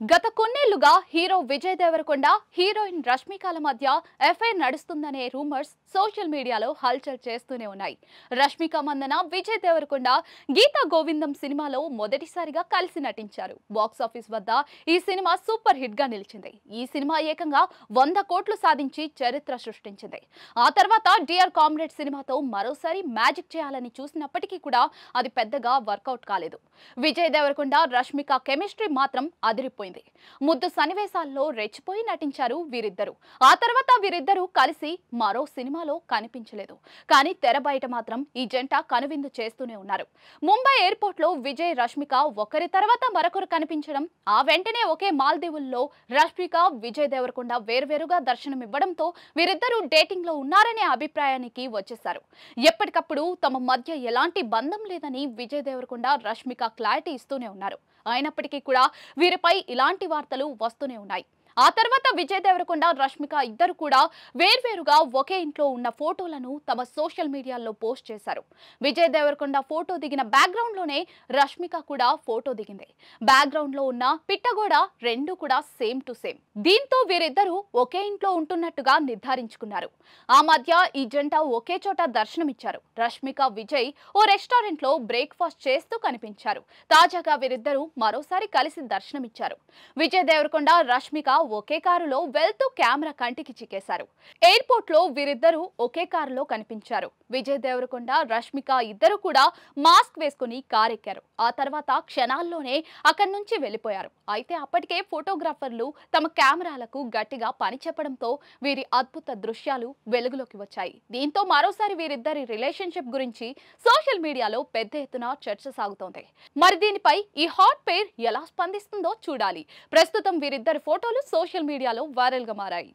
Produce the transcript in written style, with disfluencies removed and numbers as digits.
గత కొన్నేళ్లుగా hero Vijay Devarakonda heroine రష్మికల మధ్య ఎఫ్ఐఆర్ నడుస్తుందనే రూమర్స్ సోషల్ మీడియాలో హల్చల్ చేస్తూనే ఉన్నాయి. రష్మిక మందన విజయ్ దేవరకొండ గీతా గోవిందం సినిమాలో మొదటిసారిగా కలిసి నటించారు. బాక్స్ ఆఫీస్ వద్ద ఈ సినిమా సూపర్ హిట్ గా నిలిచింది. ఈ సినిమా ఏకంగా 100 కోట్లు సాధించి చరిత్ర సృష్టించింది. ఆ తర్వాత డియర్ కామ్రేడ్ సినిమాతో మరోసారి మ్యాజిక్ చేయాలని చూసినప్పటికీ కూడా అది పెద్దగా వర్కౌట్ కాలేదు. విజయ్ దేవరకొండ రష్మిక కెమిస్ట్రీ మాత్రం అదిరిపోయింది. ముద్దు సన్నివేశాల్లో రెచ్చిపోయి నటించారు వీరిద్దరు. ఆ తర్వాత వీరిద్దరూ కలిసి మరో సినిమాలో కనిపించలేదు. కానీ తెర బయట మాత్రం ఈ జంట కనువిందు చేస్తూనే ఉన్నారు. ముంబై ఎయిర్పోర్ట్ లో విజయ్ రష్మిక ఒకరి తర్వాత మరొకరు కనిపించడం, ఆ వెంటనే ఒకే మాల్దీవుల్లో రష్మిక విజయ్ దేవరకొండ వేర్వేరుగా దర్శనమివ్వడంతో వీరిద్దరూ డేటింగ్ లో ఉన్నారనే అభిప్రాయానికి వచ్చేశారు. ఎప్పటికప్పుడు తమ మధ్య ఎలాంటి బంధం లేదని విజయ్ దేవరకొండ రష్మిక క్లారిటీ ఇస్తూనే ఉన్నారు. అయినప్పటికీ కూడా వీరిపై ఇలాంటి వార్తలు వస్తూనే ఉన్నాయి. ఆ తర్వాత విజయ్ దేవరకొండ రష్మిక ఇద్దరు కూడా వేర్వేరుగా ఒకే ఇంట్లో ఉన్న ఫోటోలను తమ సోషల్ మీడియాలో పోస్ట్ చేశారు. విజయ్ దేవరకొండ ఫోటో దిగిన బ్యాక్గ్రౌండ్ లోనే రష్మిక కూడా ఫోటో దిగింది. బ్యాక్గ్రౌండ్ లో ఉన్న పిట్టగోడ రెండు కూడా సేమ్ టు సేమ్. దీంతో వీరిద్దరూ ఒకే ఇంట్లో ఉంటున్నట్టుగా నిర్ధారించుకున్నారు. ఆ మధ్య ఈ జంట ఒకే చోట దర్శనమిచ్చారు. రష్మిక విజయ్ ఓ రెస్టారెంట్ లో బ్రేక్ఫాస్ట్ చేస్తూ కనిపించారు. తాజాగా వీరిద్దరూ మరోసారి కలిసి దర్శనమిచ్చారు. విజయ్ దేవరకొండ రష్మిక ఒకే కారులో వెళ్తూ కెమెరా కంటికి చిక్కేశారు. ఎయిర్పోర్ట్ లో వీరిద్దరూ ఒకే కారులో కనిపించారు. విజయ్ దేవరకొండ రష్మిక ఇద్దరు కూడా మాస్క్ వేసుకుని కారెక్కారు. ఆ తర్వాత క్షణాల్లోనే అక్కడి నుంచి వెళ్లిపోయారు. అయితే అప్పటికే ఫోటోగ్రాఫర్లు తమ కెమెరాలకు గట్టిగా పని చెప్పడంతో వీరి అద్భుత దృశ్యాలు వెలుగులోకి వచ్చాయి. దీంతో మరోసారి వీరిద్దరి రిలేషన్షిప్ గురించి సోషల్ మీడియాలో పెద్ద ఎత్తున చర్చ సాగుతోంది. మరి దీనిపై ఈ హాట్ పేర్ ఎలా స్పందిస్తుందో చూడాలి. ప్రస్తుతం వీరిద్దరి ఫోటోలు సోషల్ మీడియాలో వైరల్ గా మారాయి.